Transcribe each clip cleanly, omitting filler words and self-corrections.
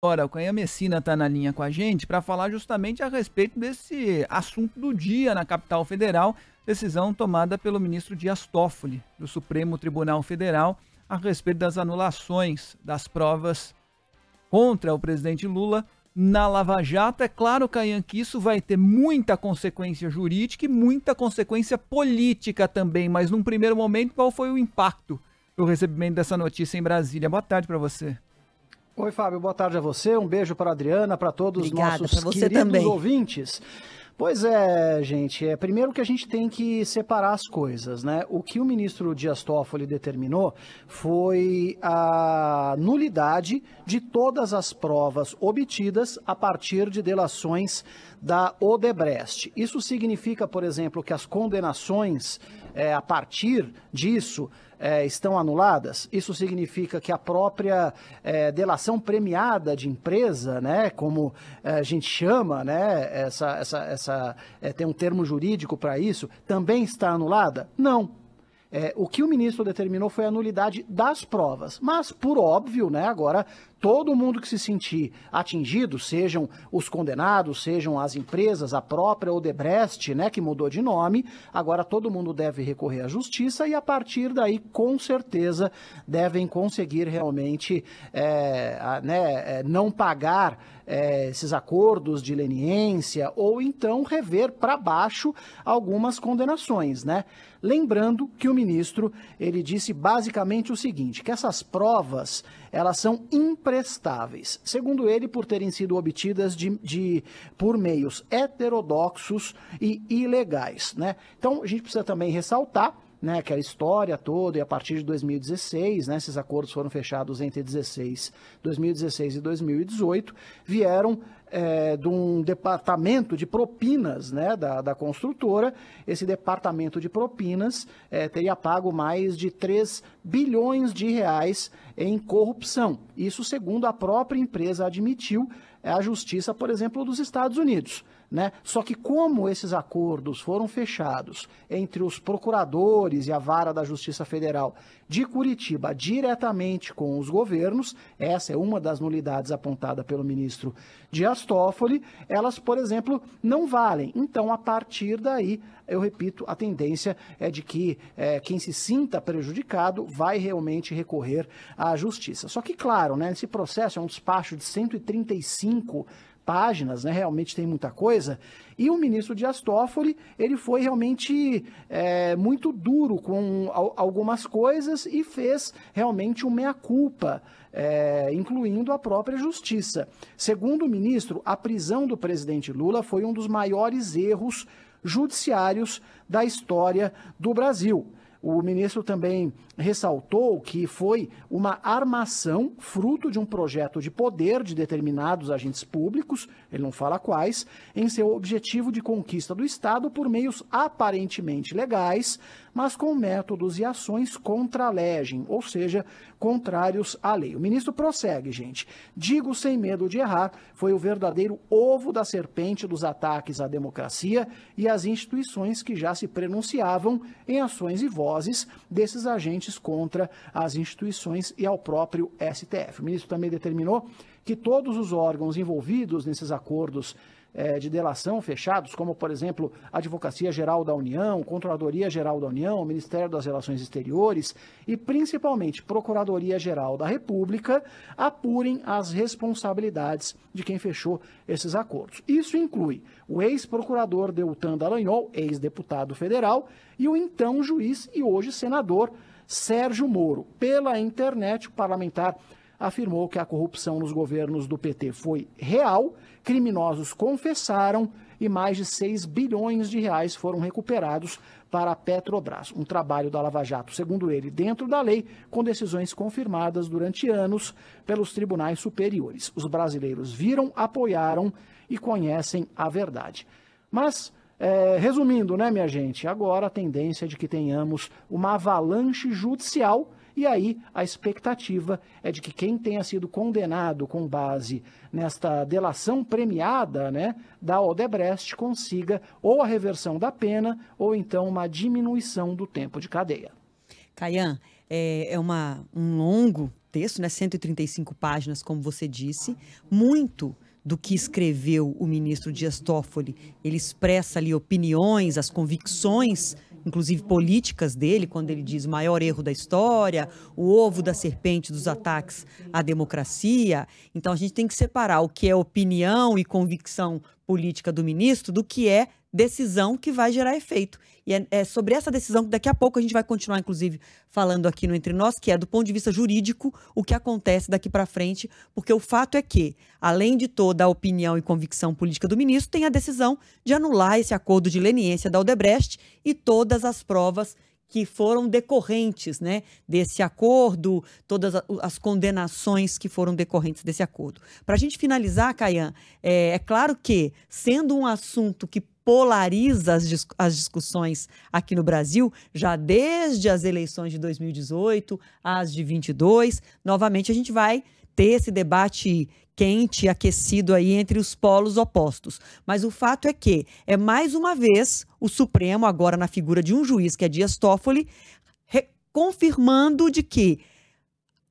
Agora, o Canha Messina está na linha com a gente para falar justamente a respeito desse assunto do dia na capital federal, decisão tomada pelo ministro Dias Toffoli, do Supremo Tribunal Federal, a respeito das anulações das provas contra o presidente Lula na Lava Jato. É claro, Caian, que isso vai ter muita consequência jurídica e muita consequência política também, mas num primeiro momento, qual foi o impacto do recebimento dessa notícia em Brasília? Boa tarde para você. Oi, Fábio, boa tarde a você, um beijo para a Adriana, para todos os nossos queridos também. ouvintes. Pois é, gente, primeiro que a gente tem que separar as coisas, né? O que o ministro Dias Toffoli determinou foi a nulidade de todas as provas obtidas a partir de delações da Odebrecht. Isso significa, por exemplo, que as condenações a partir disso estão anuladas. Isso significa que a própria delação premiada de empresa, né, como a gente chama, né, tem um termo jurídico para isso, também está anulada? Não. O que o ministro determinou foi a nulidade das provas, mas, por óbvio, né, agora todo mundo que se sentir atingido, sejam os condenados, sejam as empresas, a própria Odebrecht, né, que mudou de nome, agora todo mundo deve recorrer à justiça e, a partir daí, com certeza, devem conseguir realmente não pagar esses acordos de leniência ou então rever para baixo algumas condenações, né? Lembrando que o ministro, ele disse basicamente o seguinte, que essas provas, elas são imprestáveis, segundo ele, por terem sido obtidas por meios heterodoxos e ilegais, né? Então, a gente precisa também ressaltar, né, aquela história toda, e a partir de 2016, né, esses acordos foram fechados entre 2016 e 2018, vieram de um departamento de propinas, né, da construtora. Esse departamento de propinas teria pago mais de 3 bilhões de reais em corrupção. Isso segundo a própria empresa admitiu a justiça, por exemplo, dos Estados Unidos, né? Só que como esses acordos foram fechados entre os procuradores e a vara da Justiça Federal de Curitiba diretamente com os governos, essa é uma das nulidades apontada pelo ministro Dias Toffoli, elas, por exemplo, não valem. Então, a partir daí, eu repito, a tendência é de que quem se sinta prejudicado vai realmente recorrer à justiça. Só que, claro, né, esse processo é um despacho de 135 páginas, né? Realmente tem muita coisa, e o ministro Dias Toffoli, ele foi realmente muito duro com algumas coisas e fez realmente um meia-culpa, incluindo a própria justiça. Segundo o ministro, a prisão do presidente Lula foi um dos maiores erros judiciários da história do Brasil. O ministro também ressaltou que foi uma armação fruto de um projeto de poder de determinados agentes públicos, ele não fala quais, em seu objetivo de conquista do Estado por meios aparentemente legais, mas com métodos e ações contra a legem, ou seja, contrários à lei. O ministro prossegue, gente. Digo sem medo de errar, foi o verdadeiro ovo da serpente dos ataques à democracia e às instituições que já se pronunciavam em ações e vozes desses agentes contra as instituições e ao próprio STF. O ministro também determinou que todos os órgãos envolvidos nesses acordos de delação fechados, como, por exemplo, a Advocacia Geral da União, Controladoria Geral da União, Ministério das Relações Exteriores e, principalmente, Procuradoria Geral da República, apurem as responsabilidades de quem fechou esses acordos. Isso inclui o ex-procurador Deltan Dallagnol, ex-deputado federal, e o então juiz e hoje senador Sérgio Moro. Pela internet, o parlamentar afirmou que a corrupção nos governos do PT foi real, criminosos confessaram e mais de 6 bilhões de reais foram recuperados para a Petrobras. Um trabalho da Lava Jato, segundo ele, dentro da lei, com decisões confirmadas durante anos pelos tribunais superiores. Os brasileiros viram, apoiaram e conhecem a verdade. Mas, resumindo, né, minha gente, agora a tendência é de que tenhamos uma avalanche judicial. E aí a expectativa é de que quem tenha sido condenado com base nesta delação premiada, né, da Odebrecht consiga ou a reversão da pena ou então uma diminuição do tempo de cadeia. Caian, um longo texto, né, 135 páginas, como você disse, muito do que escreveu o ministro Dias Toffoli, ele expressa ali opiniões, as convicções, inclusive políticas dele, quando ele diz o maior erro da história, o ovo da serpente dos ataques à democracia. Então a gente tem que separar o que é opinião e convicção política do ministro do que é decisão que vai gerar efeito. E é sobre essa decisão que daqui a pouco a gente vai continuar, inclusive, falando aqui no Entre Nós, que é do ponto de vista jurídico o que acontece daqui para frente, porque o fato é que, além de toda a opinião e convicção política do ministro, tem a decisão de anular esse acordo de leniência da Odebrecht e todas as provas que foram decorrentes, né, desse acordo, todas as condenações que foram decorrentes desse acordo. Para a gente finalizar, Caian, é claro que, sendo um assunto que polariza as discussões aqui no Brasil, já desde as eleições de 2018, as de 22, novamente a gente vai ter esse debate quente, aquecido aí entre os polos opostos. Mas o fato é que é mais uma vez o Supremo, agora na figura de um juiz, que é Dias Toffoli, confirmando de que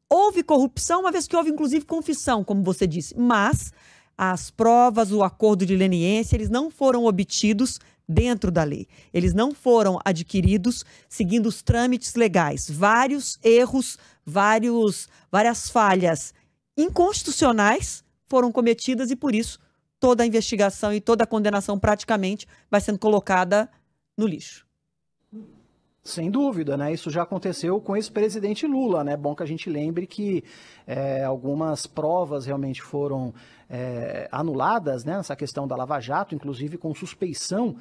houve corrupção, uma vez que houve inclusive confissão, como você disse, mas as provas, o acordo de leniência, eles não foram obtidos dentro da lei. Eles não foram adquiridos seguindo os trâmites legais. Vários erros, várias falhas inconstitucionais foram cometidas e, por isso, toda a investigação e toda a condenação praticamente vai sendo colocada no lixo. Sem dúvida, né? Isso já aconteceu com o ex-presidente Lula, né? Bom que a gente lembre que algumas provas realmente foram anuladas, né? Nessa questão da Lava Jato, inclusive com suspeição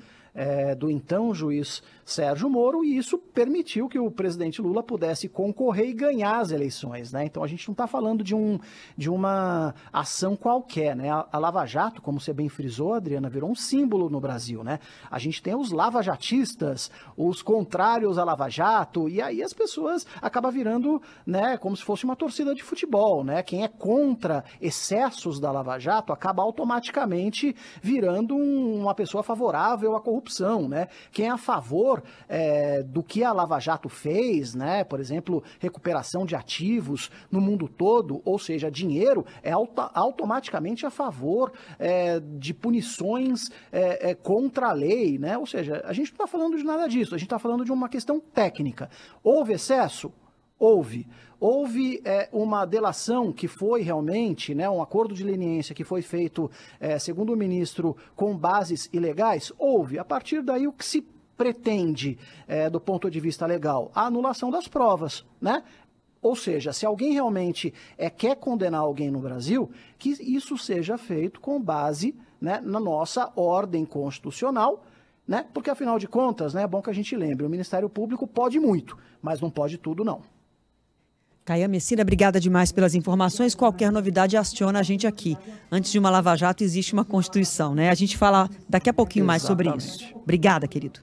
do então juiz Sérgio Moro, e isso permitiu que o presidente Lula pudesse concorrer e ganhar as eleições, né? Então a gente não está falando de uma ação qualquer, né? A Lava Jato, como você bem frisou, Adriana, virou um símbolo no Brasil, né? A gente tem os lavajatistas, os contrários à Lava Jato, e aí as pessoas acabam virando, né, como se fosse uma torcida de futebol, né? Quem é contra excessos da Lava Jato acaba automaticamente virando uma pessoa favorável à corrupção, né? Quem é a favor do que a Lava Jato fez, né? Por exemplo, recuperação de ativos no mundo todo, ou seja, dinheiro, é automaticamente a favor de punições contra a lei, né? Ou seja, a gente não está falando de nada disso, a gente está falando de uma questão técnica. Houve excesso? Houve. Houve uma delação que foi realmente, né, um acordo de leniência que foi feito, segundo o ministro, com bases ilegais? Houve. A partir daí, o que se pretende, do ponto de vista legal? A anulação das provas, né? Ou seja, se alguém realmente quer condenar alguém no Brasil, que isso seja feito com base, né, na nossa ordem constitucional, né? Porque, afinal de contas, né, é bom que a gente lembre, o Ministério Público pode muito, mas não pode tudo, não. Caian Messina, obrigada demais pelas informações. Qualquer novidade, aciona a gente aqui. Antes de uma Lava Jato, existe uma Constituição, né? A gente fala daqui a pouquinho mais sobre isso. Obrigada, querido.